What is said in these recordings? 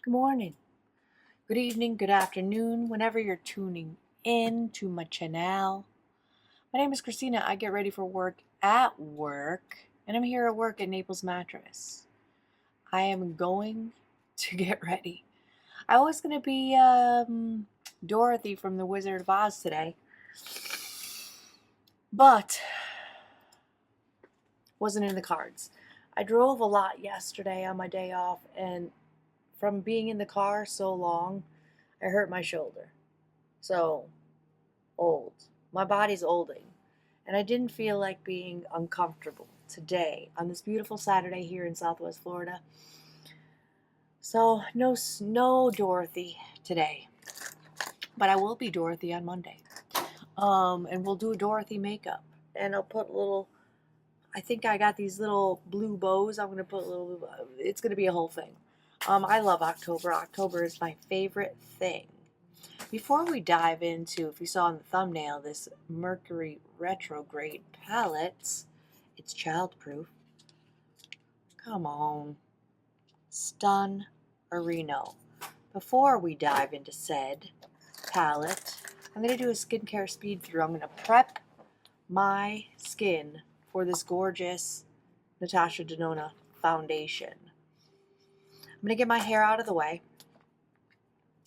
Good morning, good evening, good afternoon, whenever you're tuning in to my channel. My name is Christina. I get ready for work at work, and I'm here at work at Naples Mattress. I am going to get ready. I was going to be Dorothy from The Wizard of Oz today, but wasn't in the cards. I drove a lot yesterday on my day off, and from being in the car so long, I hurt my shoulder. So, old. My body's olding. And I didn't feel like being uncomfortable today on this beautiful Saturday here in Southwest Florida. So, no Dorothy today. But I will be Dorothy on Monday. And we'll do a Dorothy makeup. And I'll put I think I got these little blue bows. I'm going to put it's going to be a whole thing. I love October. October is my favorite thing. Before we dive into, if you saw in the thumbnail, this Mercury Retrograde palette, it's childproof. Come on. Stun Areno. Before we dive into said palette, I'm going to do a skincare speed through. I'm going to prep my skin for this gorgeous Natasha Denona foundation. I'm going to get my hair out of the way.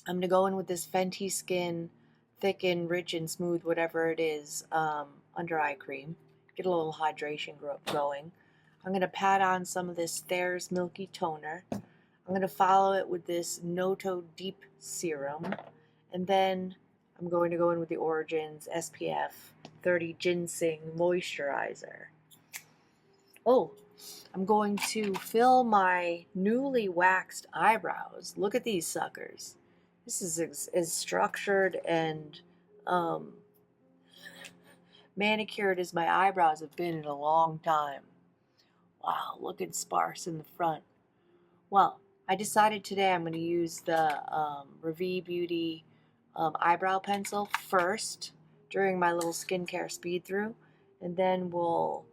I'm going to go in with this Fenty Skin Thick and Rich and Smooth, whatever it is, under eye cream. Get a little hydration going. I'm going to pat on some of this Thayers Milky Toner. I'm going to follow it with this Noto Deep Serum. And then I'm going to go in with the Origins SPF 30 GinZing Moisturizer. Oh, I'm going to fill my newly waxed eyebrows. Look at these suckers. This is as structured and manicured as my eyebrows have been in a long time. Wow, looking sparse in the front. Well, I decided today I'm going to use the Ravie Beauty eyebrow pencil first during my little skincare speed through, and then we'll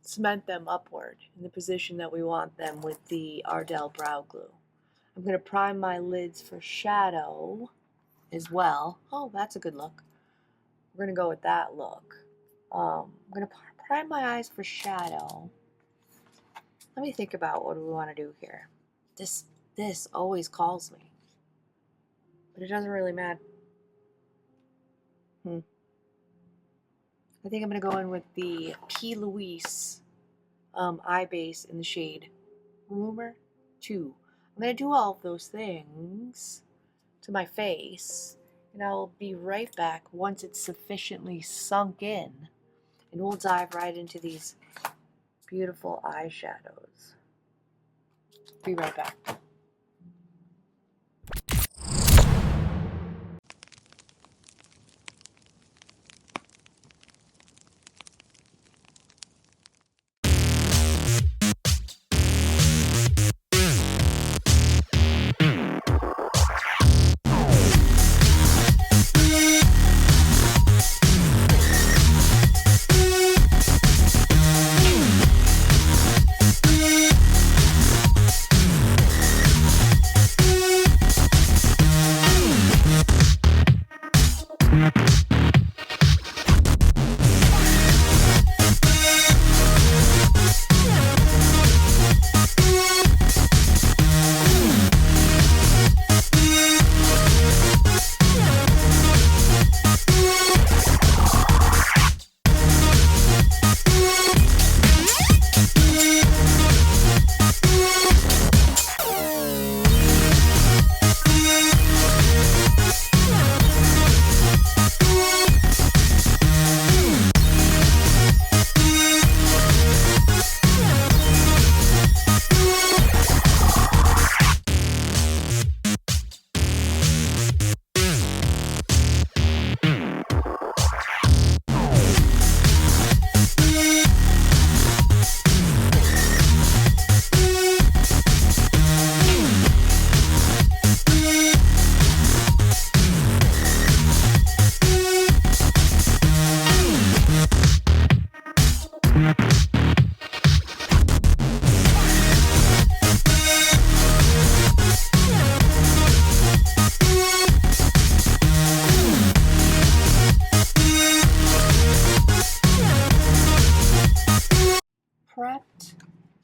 cement them upward in the position that we want them with the Ardell brow glue. I'm going to prime my lids for shadow as well. Oh, that's a good look. We're going to go with that look. I'm going to prime my eyes for shadow. Let me think about what we want to do here. This always calls me, but it doesn't really matter. I think I'm going to go in with the P. Louise eye base in the shade Rumor 2. I'm going to do all of those things to my face, and I'll be right back once it's sufficiently sunk in, and we'll dive right into these beautiful eyeshadows. Be right back.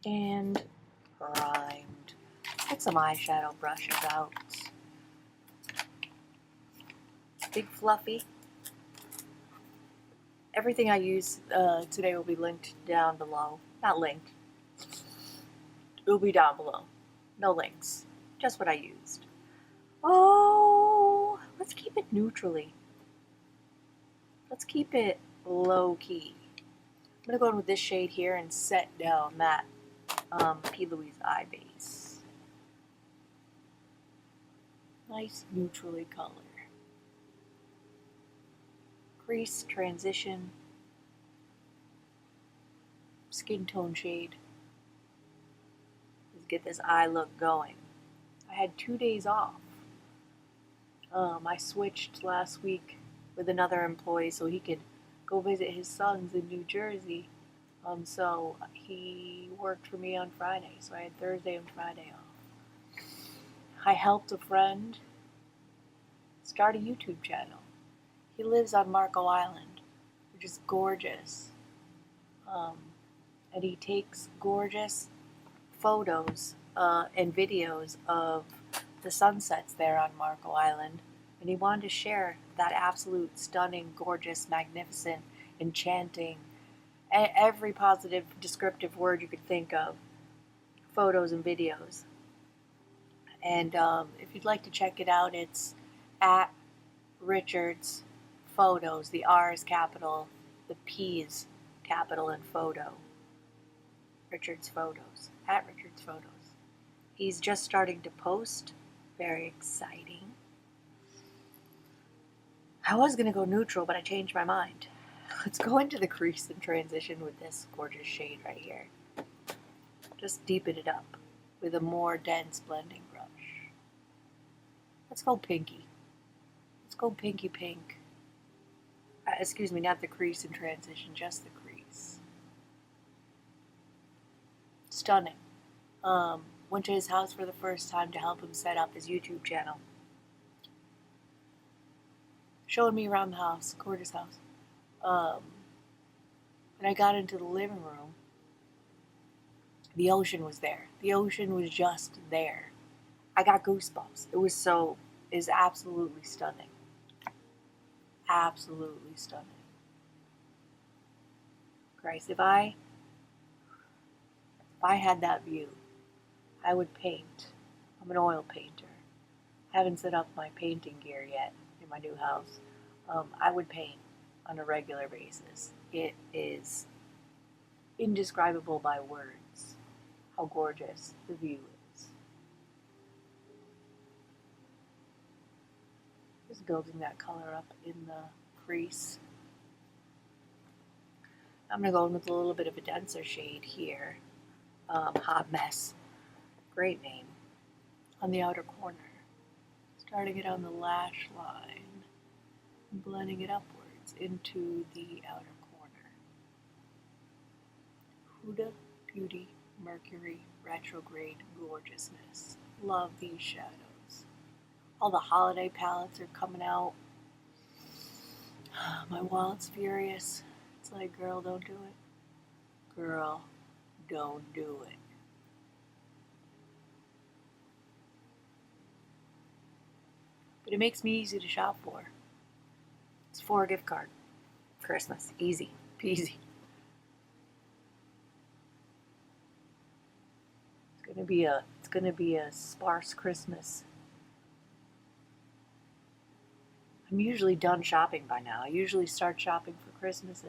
and primed. Get some eyeshadow brushes out. Big fluffy. Everything I use today will be linked down below. Not linked. It will be down below. No links. Just what I used. Oh, let's keep it neutrally. Let's keep it low key. I'm going to go in with this shade here and set down that P. Louise eye base. Nice neutrally color. Crease, transition, skin tone shade. Let's get this eye look going. I had 2 days off. I switched last week with another employee so he could go visit his sons in New Jersey. So he worked for me on Friday, so I had Thursday and Friday off. I helped a friend start a YouTube channel. He lives on Marco Island, which is gorgeous. And he takes gorgeous photos and videos of the sunsets there on Marco Island. And he wanted to share that absolute stunning, gorgeous, magnificent, enchanting, every positive descriptive word you could think of, photos and videos. And if you'd like to check it out, it's at Richard's Photos. The R is capital, the P is capital in photo. Richard's Photos. At Richard's Photos. He's just starting to post. Very exciting. I was going to go neutral, but I changed my mind. Let's go into the crease and transition with this gorgeous shade right here. Just deepen it up with a more dense blending brush. Let's go pinky. Let's go pinky pink. Excuse me, not the crease and transition, just the crease. Stunning. Went to his house for the first time to help him set up his YouTube channel. Showing me around the house, gorgeous house. When I got into the living room, the ocean was there. The ocean was just there. I got goosebumps. It is absolutely stunning. Absolutely stunning. Christ, if I had that view, I would paint. I'm an oil painter. I haven't set up my painting gear yet in my new house. I would paint on a regular basis. It is indescribable by words how gorgeous the view is. Just building that color up in the crease. I'm going to go in with a little bit of a denser shade here. Hot Mess. Great name. On the outer corner. Starting it on the lash line. And blending it upwards into the outer corner. Huda Beauty Mercury Retrograde Gorgeousness. Love these shadows. All the holiday palettes are coming out. My wallet's furious. It's like, girl, don't do it. Girl, don't do it. But it makes me easy to shop for. It's for a gift card. Christmas. Easy. Peasy. It's gonna be a sparse Christmas. I'm usually done shopping by now. I usually start shopping for Christmas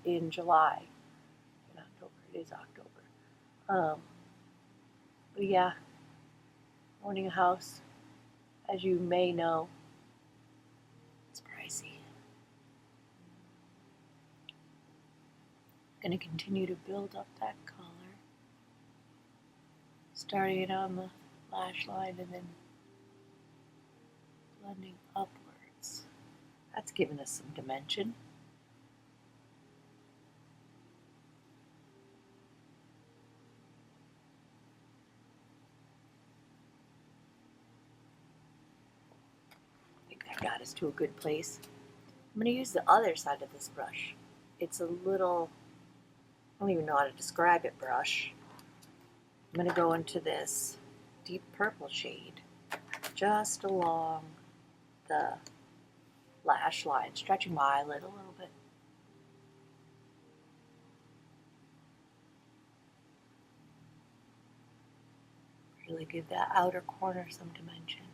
in July. In October. It is October. But yeah, owning a house, as you may know, it's pricey. I'm going to continue to build up that color. Starting it on the lash line and then blending upwards. That's giving us some dimension. I think I got us to a good place. I'm going to use the other side of this brush. It's a little, I don't even know how to describe it, brush. I'm going to go into this deep purple shade just along the lash line, stretching my eyelid a little bit. Really give that outer corner some dimension.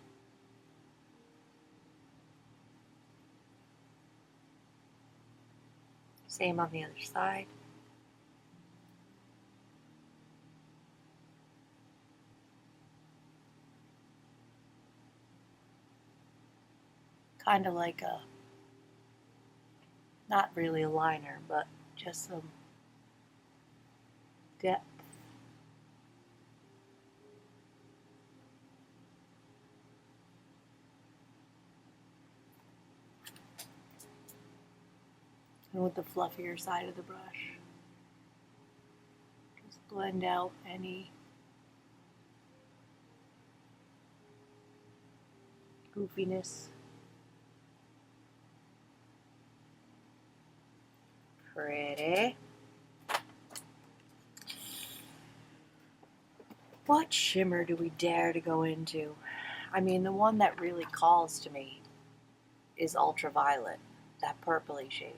Same on the other side. Kind of like a, not really a liner, but just some depth. And with the fluffier side of the brush, just blend out any goofiness. Pretty. What shimmer do we dare to go into? I mean, the one that really calls to me is Ultraviolet, that purpley shade.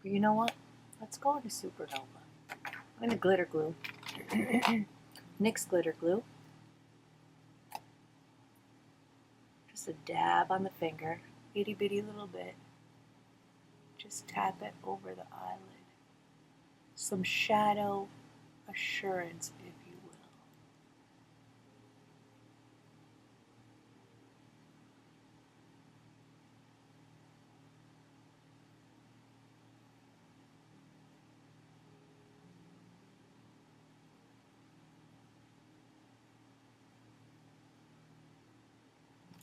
But you know what? Let's go into Supernova. I'm going to glitter glue. NYX glitter glue. Just a dab on the finger, itty bitty little bit. Just tap it over the eyelid. Some shadow assurance, if you will.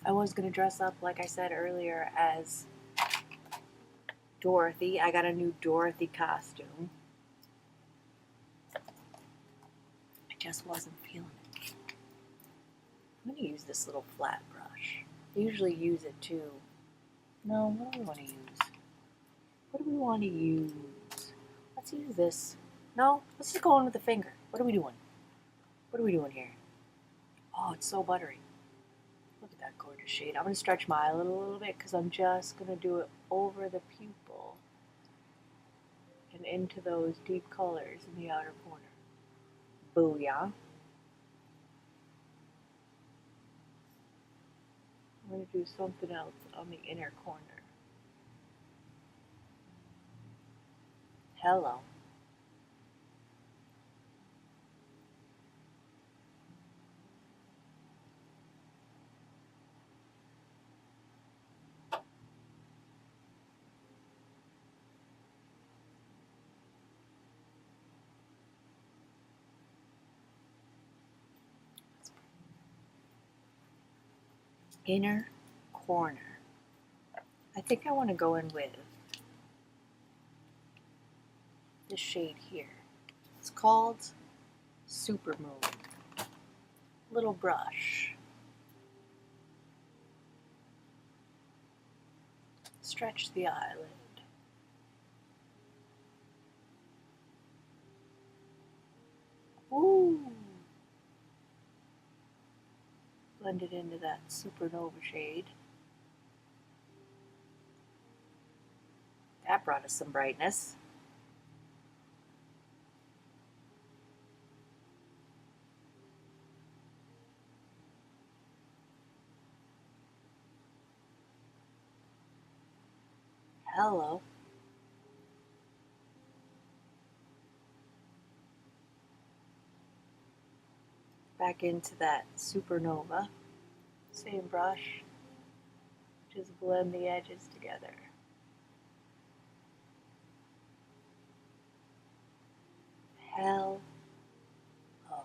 I was going to dress up, like I said earlier, as Dorothy. I got a new Dorothy costume. I just wasn't feeling it. I'm going to use this little flat brush. I usually use it too. No, what do we want to use? What do we want to use? Let's use this. No, let's just go in with the finger. What are we doing? What are we doing here? Oh, it's so buttery. Look at that gorgeous shade. I'm going to stretch my eyelid a little bit because I'm just going to do it over the pupil and into those deep colors in the outer corner. Booyah. I'm going to do something else on the inner corner. Hello. Inner corner. I think I want to go in with this shade here. It's called Supermoon. Little brush. Stretch the eyelid. Ooh. Blend it into that Supernova shade. That brought us some brightness. Hello. Back into that Supernova. Same brush. Just blend the edges together. Hell. Oh.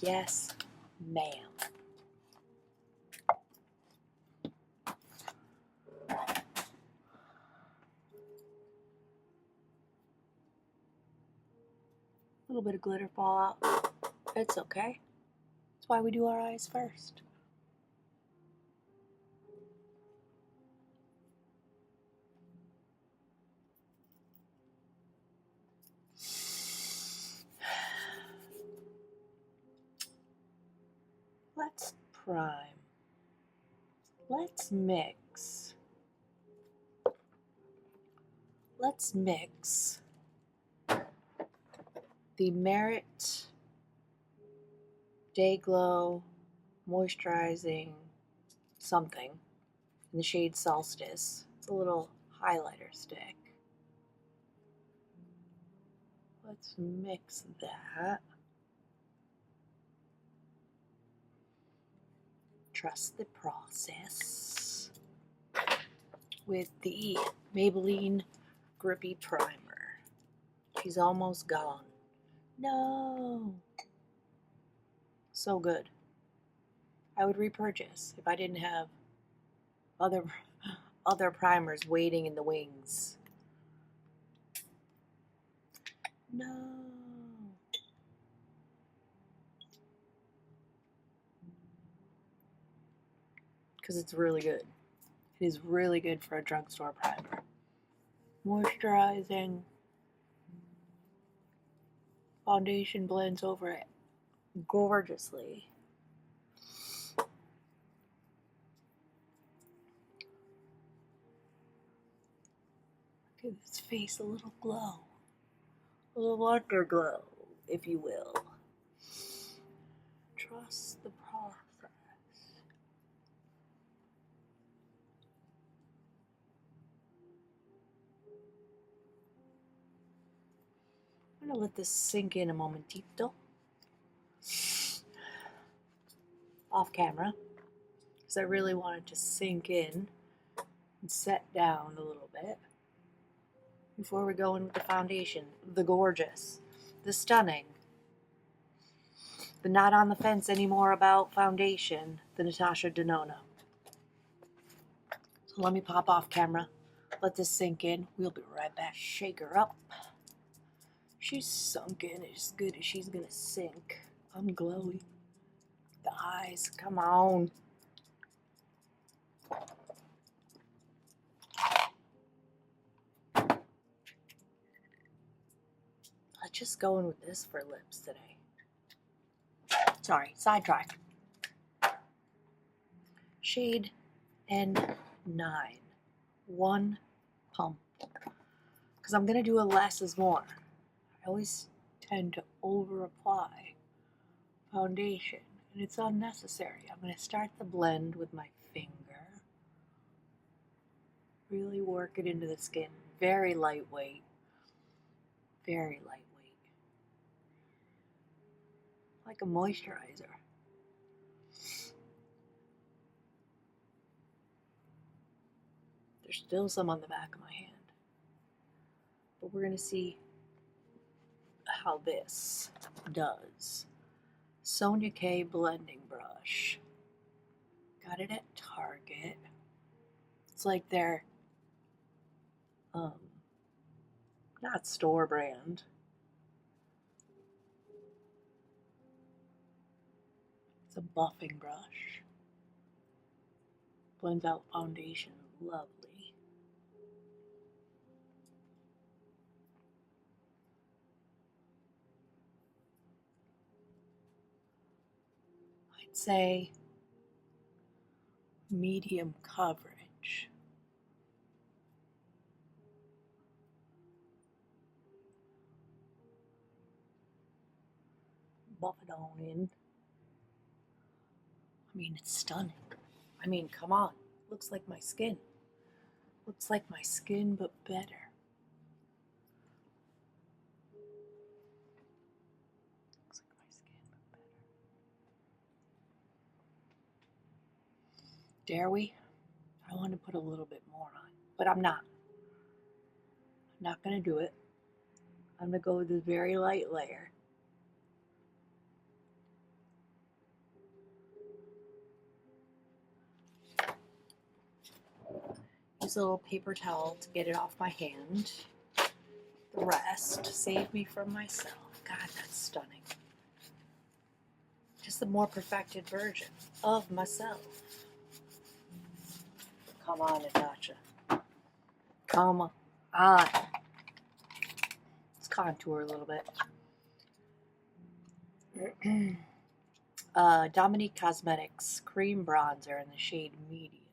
Yes, ma'am. little bit of glitter fall out. It's okay. That's why we do our eyes first. Let's prime. Let's mix. Let's mix the Merit Day Glow Moisturizing something in the shade Solstice. It's a little highlighter stick. Let's mix that. Trust the process with the Maybelline Grippy Primer. She's almost gone. No. So good. I would repurchase if I didn't have other primers waiting in the wings. No. Because it's really good. It is really good for a drugstore primer. Moisturizing. Foundation blends over it gorgeously. Give this face a little glow. A little underglow, if you will. Trust the process. I'm gonna let this sink in a momentito. Off camera, because I really want it to sink in and set down a little bit before we go in with the foundation. The gorgeous, the stunning, the not on the fence anymore about foundation, the Natasha Denona. So let me pop off camera, let this sink in. We'll be right back. Shake her up. She's sunken as good as she's gonna sink. I'm glowy. The eyes, come on. Let's just go in with this for lips today. Sorry, sidetrack. Shade N9. One pump. Because I'm going to do a less is more. I always tend to over apply foundation, and it's unnecessary. I'm going to start the blend with my finger. Really work it into the skin. Very lightweight. Very lightweight. Like a moisturizer. There's still some on the back of my hand. But we're going to see how this does. Sonia K blending brush. Got it at Target. It's like their not store brand. It's a buffing brush. Blends out foundation. Lovely. I'd say medium coverage. Buff it on in. I mean, it's stunning. I mean, come on. Looks like my skin. Looks like my skin, but better. Looks like my skin, but better. Dare we? I want to put a little bit more on, but I'm not. I'm not going to do it. I'm going to go with this very light layer. Use a little paper towel to get it off my hand. The rest, save me from myself. God, that's stunning. Just the more perfected version of myself. Come on, Natasha. Come on. Let's contour a little bit. Dominique Cosmetics Cream Bronzer in the shade Medium.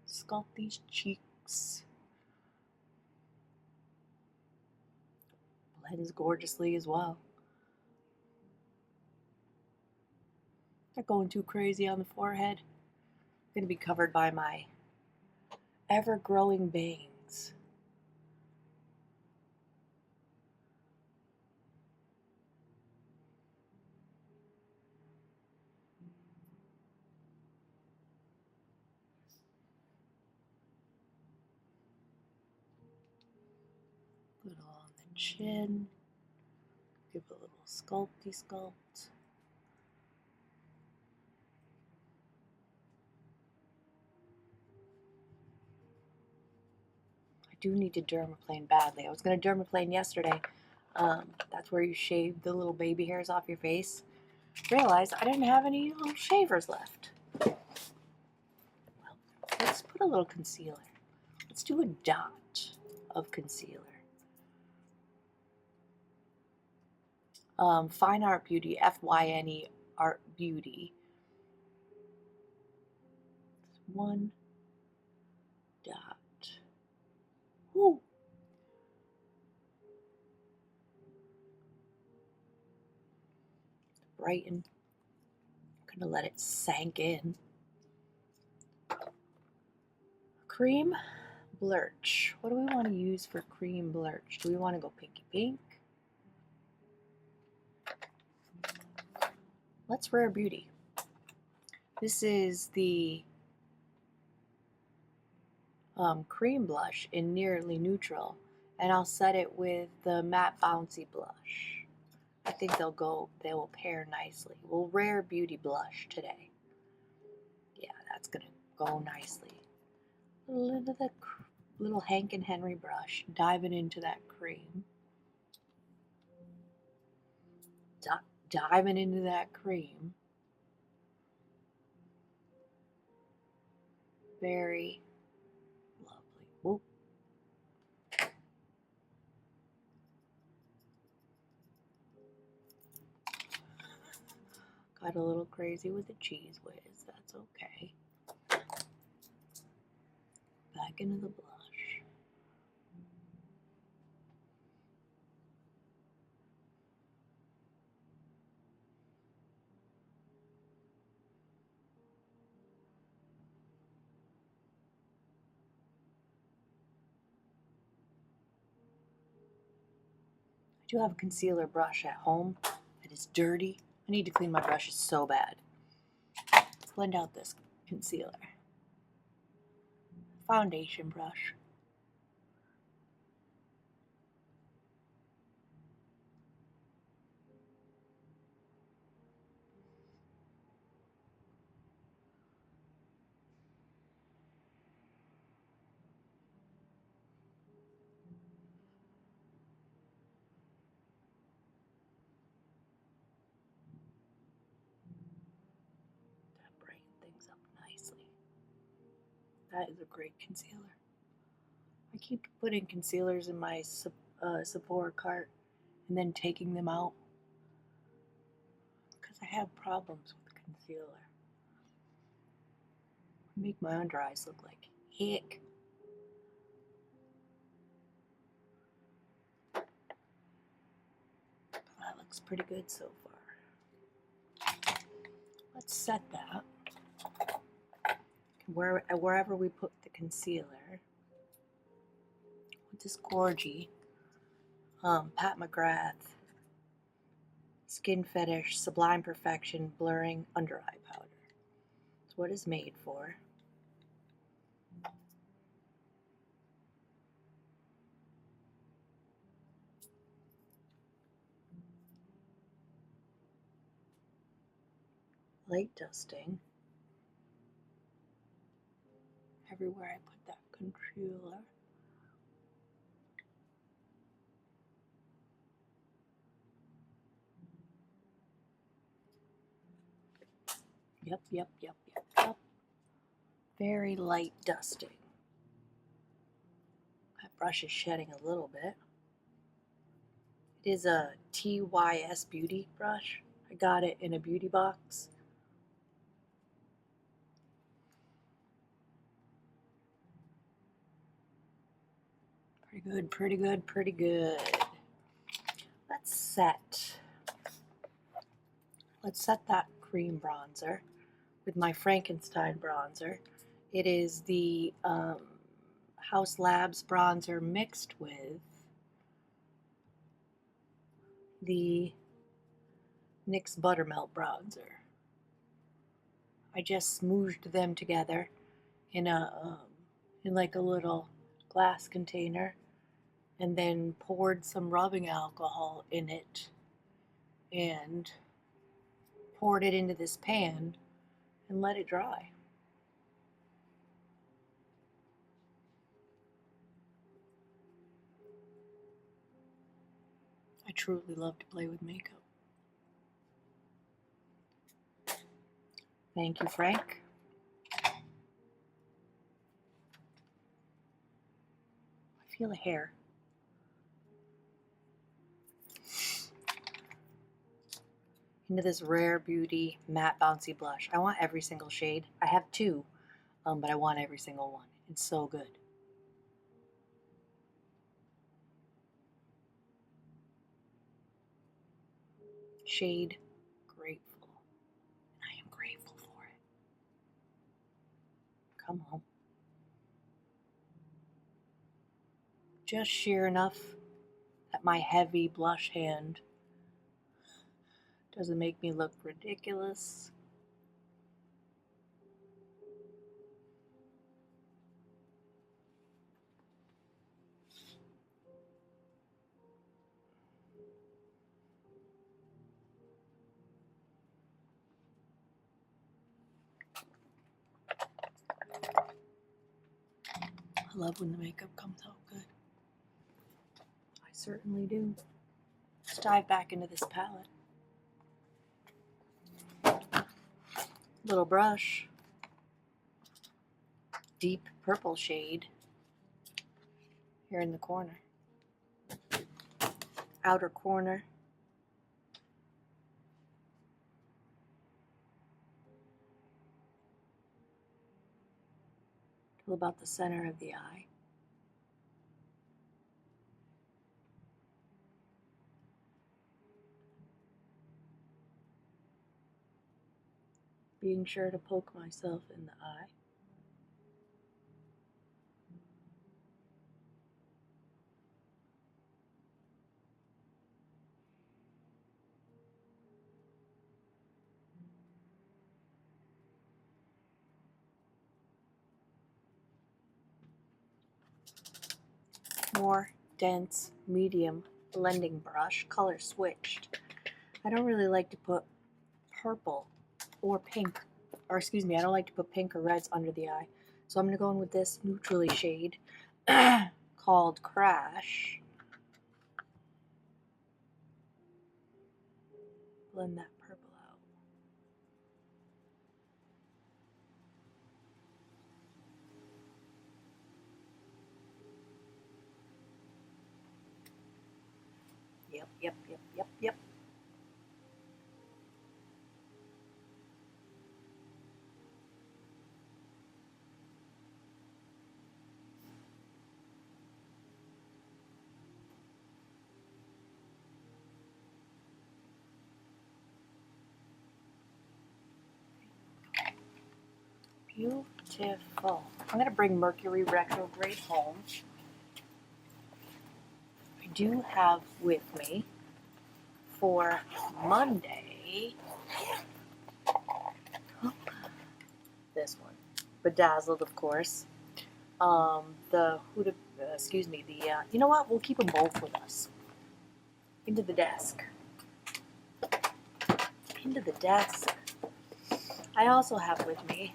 Sculpt these cheeks. Blends gorgeously as well. Not going too crazy on the forehead. I'm going to be covered by my ever-growing bangs. Put it on the chin. Give it a little sculpty sculpt. I do need to dermaplane badly. I was going to dermaplane yesterday. That's where you shave the little baby hairs off your face. Realized I didn't have any little shavers left. Well, let's put a little concealer. Let's do a dot of concealer. Fine Art Beauty, F.Y.N.E. Art Beauty. One dot. Woo. Brighten. I'm gonna let it sink in. Cream Blurch. What do we want to use for cream blurch? Do we want to go pinky pink? Let's Rare Beauty. This is the cream blush in Nearly Neutral, and I'll set it with the matte bouncy blush. I think they will pair nicely. We'll Rare Beauty blush today. Yeah, that's gonna go nicely. Little Hank and Henry brush, diving into that cream. Diving into that cream. Very lovely. Whoop. Got a little crazy with the cheese whiz. That's okay. Back into the blush. I do have a concealer brush at home. It is dirty. I need to clean my brushes so bad. Let's blend out this concealer. Foundation brush. That brightens things up nicely. That is a great concealer. I keep putting concealers in my Sephora cart and then taking them out because I have problems with concealer. I make my under eyes look like heck. That looks pretty good so far. Let's set that wherever we put the concealer with this Gorgie Pat McGrath Skin Fetish Sublime Perfection Blurring Under Eye Powder. That's what it's made for. Light dusting everywhere I put that concealer. Yep, yep, yep, yep, yep. Very light dusting. That brush is shedding a little bit. It is a TYS Beauty brush. I got it in a beauty box. Pretty good, pretty good, pretty good. Let's set that cream bronzer with my Frankenstein bronzer. It is the Haus Labs bronzer mixed with the NYX Buttermilk bronzer. I just smooshed them together in like a little glass container, and then poured some rubbing alcohol in it and poured it into this pan and let it dry. I truly love to play with makeup. Thank you, Frank. I feel a hair. Into this Rare Beauty matte bouncy blush. I want every single shade. I have two, but I want every single one. It's so good. Shade Grateful. I am grateful for it. Come on. Just sheer enough that my heavy blush hand doesn't make me look ridiculous. I love when the makeup comes out good. I certainly do. Let's dive back into this palette. Little brush. Deep purple shade here in the corner. Outer corner. Till about the center of the eye. Being sure to poke myself in the eye. More dense, medium blending brush, color switched. I don't really like to put purple or pink, or excuse me, I don't like to put pink or reds under the eye. So I'm going to go in with this neutrally shade called Crash. Blend that purple out. Yep, yep, yep, yep, yep. Beautiful. I'm going to bring Mercury Retrograde home. I do have with me for Monday this one, Bedazzled, of course. The Huda, you know what? We'll keep them both with us. Into the desk. Into the desk. I also have with me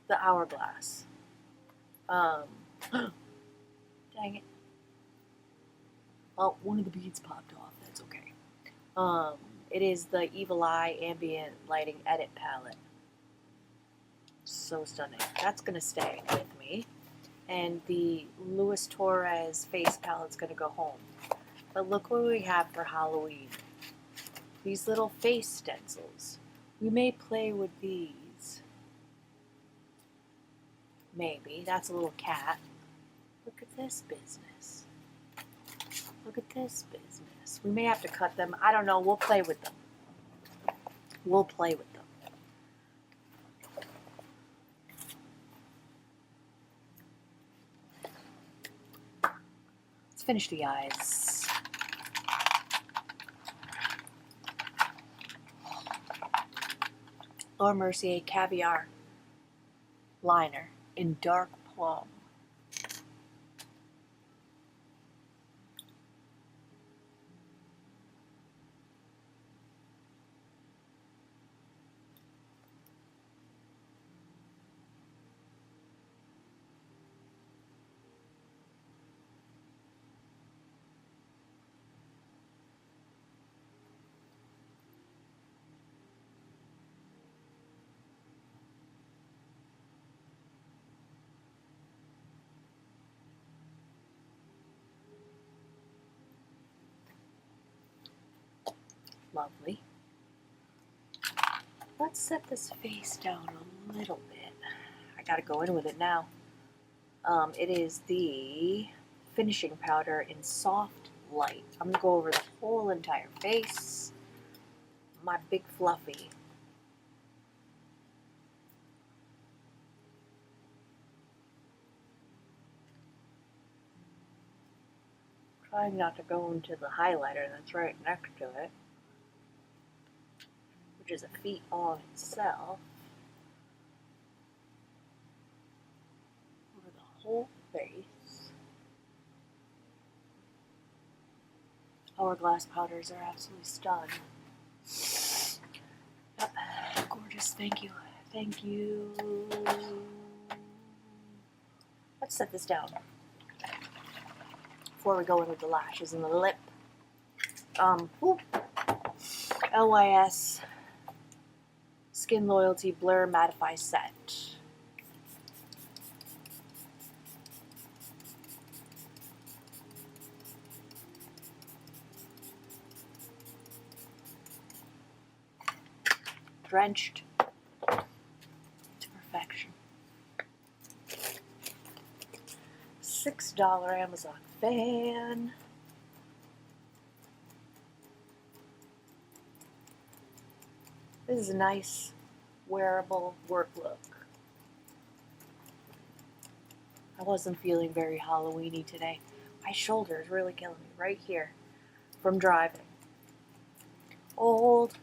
the Hourglass. Dang it. Well, one of the beads popped off. That's okay. It is the Evil Eye Ambient Lighting Edit Palette. So stunning. That's going to stay with me. And the Luis Torres face palette's going to go home. But look what we have for Halloween. These little face stencils. We may play with these. Maybe. That's a little cat. Look at this business. Look at this business. We may have to cut them. I don't know. We'll play with them. We'll play with them. Let's finish the eyes. Mercier Caviar liner in dark plum. Lovely. Let's set this face down a little bit. I gotta go in with it now. It is the finishing powder in Soft Light. I'm gonna go over the whole entire face. My big fluffy. Trying not to go into the highlighter that's right next to it, which is a feat all itself. Over the whole face. Hourglass powders are absolutely stunned. Yep. Gorgeous, thank you. Thank you. Let's set this down before we go in with the lashes and the lip. LYS Skin Loyalty Blur Mattify Set. Drenched to perfection. $6 Amazon fan. This is a nice wearable work look. I wasn't feeling very Halloween-y today. My shoulder is really killing me right here from driving. Old.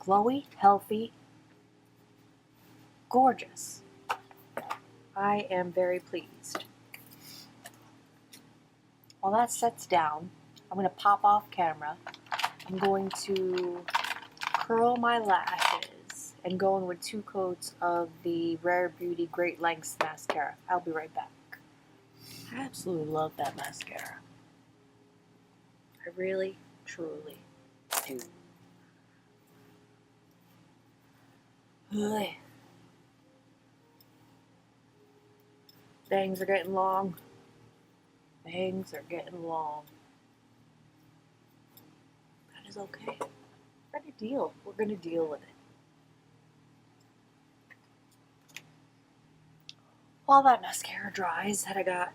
Glowy, healthy, gorgeous. I am very pleased. While that sets down, I'm going to pop off camera. I'm going to curl my lashes and go in with 2 coats of the Rare Beauty Great Lengths mascara. I'll be right back. I absolutely love that mascara. I really, truly do. Ugh. Bangs are getting long. Bangs are getting long. That is okay. We're gonna deal. We're gonna deal with it. While that mascara dries that I got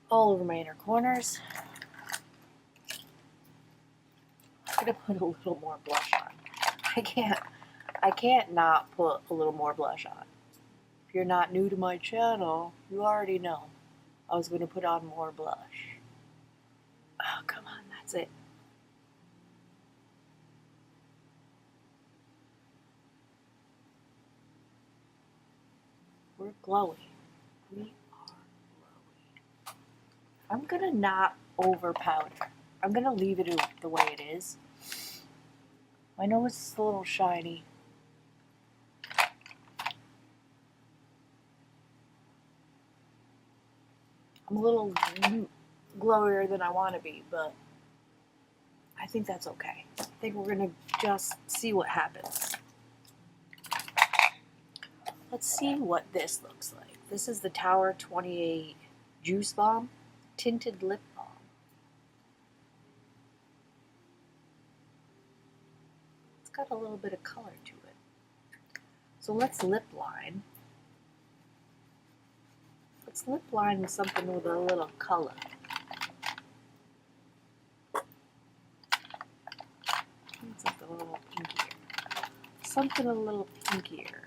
all over my inner corners, I'm gonna put a little more blush on. I can't not put a little more blush on. If you're not new to my channel, you already know I was going to put on more blush. Oh, come on, that's it. We're glowy. We are glowy. I'm going to not over powder. I'm going to leave it the way it is. I know it's a little shiny. I'm a little glowier than I want to be, but I think that's okay. I think we're going to just see what happens. Let's see what this looks like. This is the Tower 28 Juice Bomb Tinted Lip Balm. It's got a little bit of color to it. So let's lip line. Let's lip line with something with a little color. Something a little pinkier. Something a little pinkier.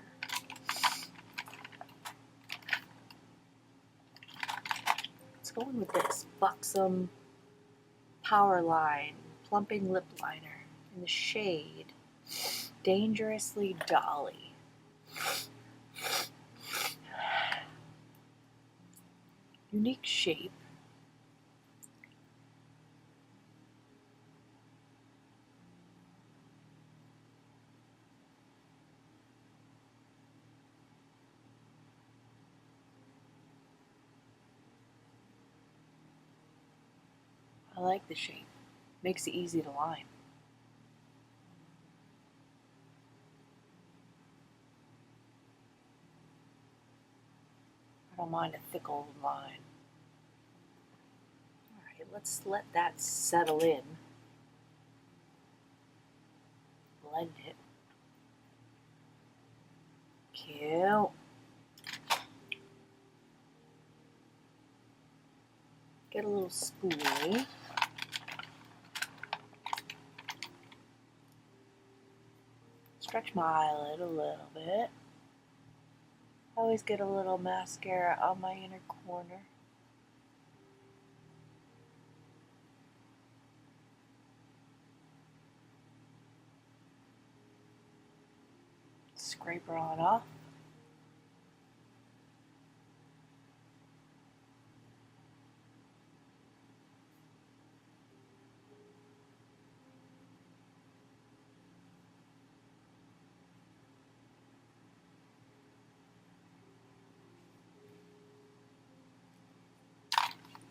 Let's go in with this Buxom Powerline Plumping Lip Liner in the shade Dangerously Dolly. Unique shape. I like the shape. Makes it easy to line. I don't mind a thick old line. Alright, let's let that settle in. Blend it. Cute. Get a little spoolie. Stretch my eyelid a little bit. I always get a little mascara on my inner corner. Scrape her on off.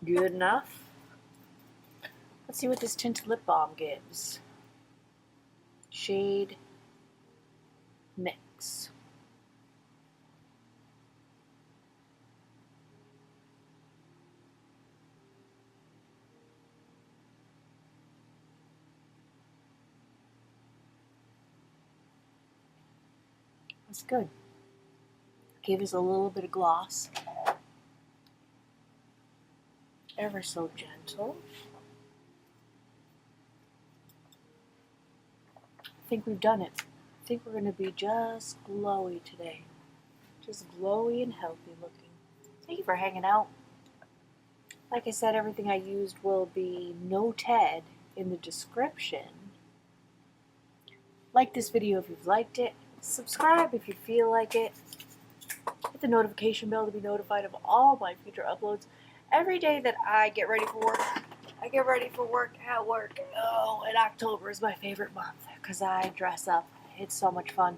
Good enough. Let's see what this tinted lip balm gives. Shade Mix. That's good. Give us a little bit of gloss. Ever so gentle. I think we've done it. I think we're going to be just glowy today. Just glowy and healthy looking. Thank you for hanging out. Like I said, everything I used will be noted in the description. Like this video if you've liked it. Subscribe if you feel like it. Hit the notification bell to be notified of all my future uploads. Every day that I get ready for work, I get ready for work at work. Oh, and October is my favorite month because I dress up. It's so much fun.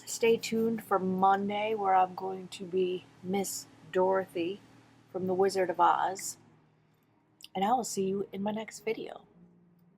Stay tuned for Monday where I'm going to be Miss Dorothy from The Wizard of Oz. And I will see you in my next video.